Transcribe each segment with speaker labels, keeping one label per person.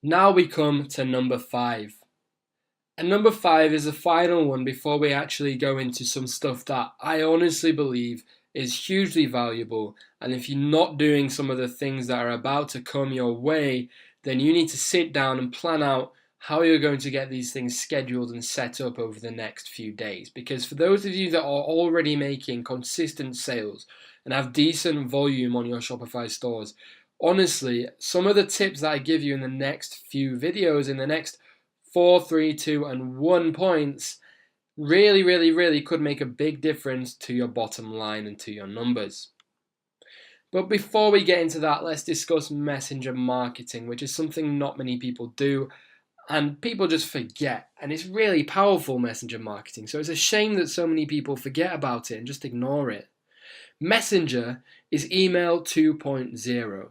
Speaker 1: Now we come to number 5. And number 5 is the final one before we actually go into some stuff that I honestly believe is hugely valuable. And if you're not doing some of the things that are about to come your way, then you need to sit down and plan out how you're going to get these things scheduled and set up over the next few days. Because for those of you that are already making consistent sales and have decent volume on your Shopify stores, honestly, some of the tips that I give you in the next few videos, in the next 4, 3, 2, and 1 points, really could make a big difference to your bottom line and to your numbers. But before we get into that, let's discuss messenger marketing, which is something not many people do and people just forget. And it's really powerful, messenger marketing. So it's a shame that so many people forget about it and just ignore it. Messenger is email 2.0.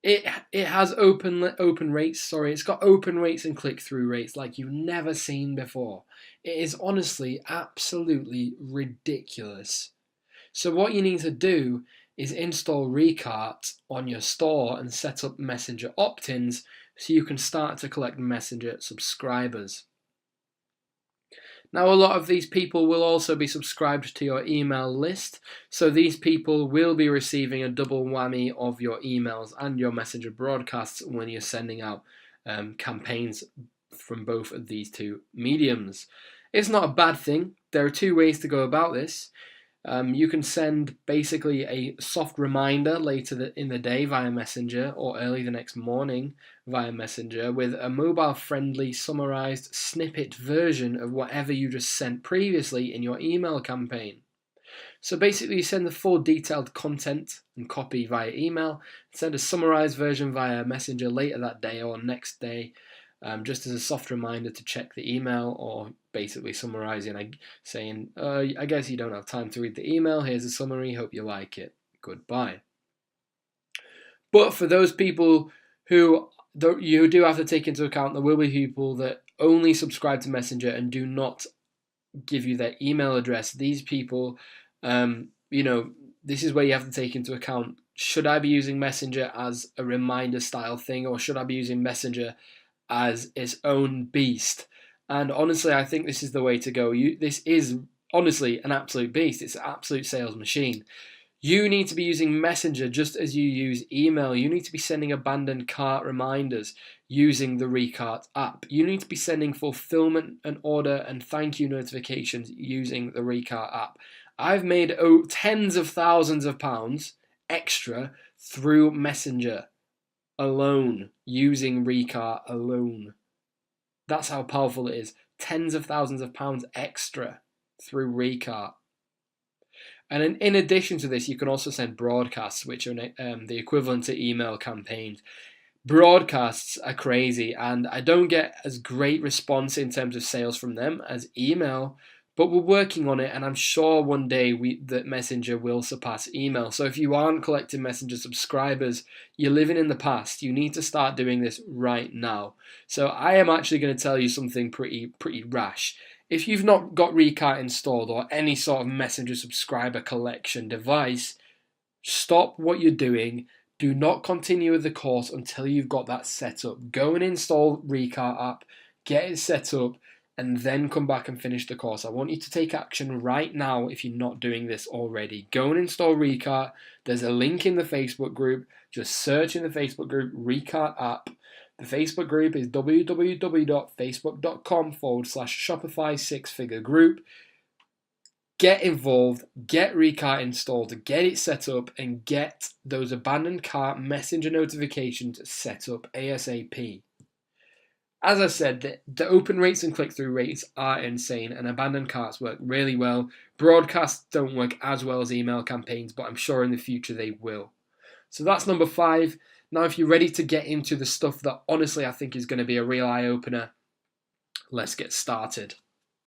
Speaker 1: It has open rates, it's got open rates and click-through rates like you've never seen before. It is honestly absolutely ridiculous. So what you need to do is install Recart on your store and set up Messenger opt-ins so you can start to collect Messenger subscribers. Now, a lot of these people will also be subscribed to your email list, so these people will be receiving a double whammy of your emails and your messenger broadcasts when you're sending out campaigns from both of these two mediums. It's not a bad thing. There are 2 ways to go about this. You can send basically a soft reminder later in the day via Messenger or early the next morning via Messenger with a mobile-friendly summarized snippet version of whatever you just sent previously in your email campaign. So basically you send the full detailed content and copy via email, send a summarized version via Messenger later that day or next day, just as a soft reminder to check the email, or basically summarizing, saying, I guess you don't have time to read the email, here's a summary, hope you like it, goodbye. But for those people who you do have to take into account, there will be people that only subscribe to Messenger and do not give you their email address. These people, this is where you have to take into account, should I be using Messenger as a reminder style thing, or should I be using Messenger as its own beast? And honestly, I think this is the way to go. This is honestly an absolute beast. It's an absolute sales machine. You need to be using Messenger just as you use email. You need to be sending abandoned cart reminders using the Recart app. You need to be sending fulfillment and order and thank you notifications using the Recart app. I've made tens of thousands of pounds extra through Messenger alone, using Recart alone. That's how powerful it is. Tens of thousands of pounds extra through Recart. And in addition to this, you can also send broadcasts, which are the equivalent to email campaigns. Broadcasts are crazy, and I don't get as great response in terms of sales from them as email, but we're working on it, and I'm sure one day that Messenger will surpass email. So if you aren't collecting Messenger subscribers, you're living in the past. You need to start doing this right now. So I am actually going to tell you something pretty rash. If you've not got Recart installed or any sort of Messenger subscriber collection device, stop what you're doing. Do not continue with the course until you've got that set up. Go and install Recart app, get it set up, and then come back and finish the course. I want you to take action right now if you're not doing this already. Go and install Recart. There's a link in the Facebook group. Just search in the Facebook group, Recart app. The Facebook group is www.facebook.com/Shopify 6-figure group. Get involved, get Recart installed, get it set up, and get those abandoned cart messenger notifications set up ASAP. As I said, the open rates and click-through rates are insane, and abandoned carts work really well. Broadcasts don't work as well as email campaigns, but I'm sure in the future they will. So that's number 5. Now, if you're ready to get into the stuff that honestly I think is going to be a real eye-opener, let's get started.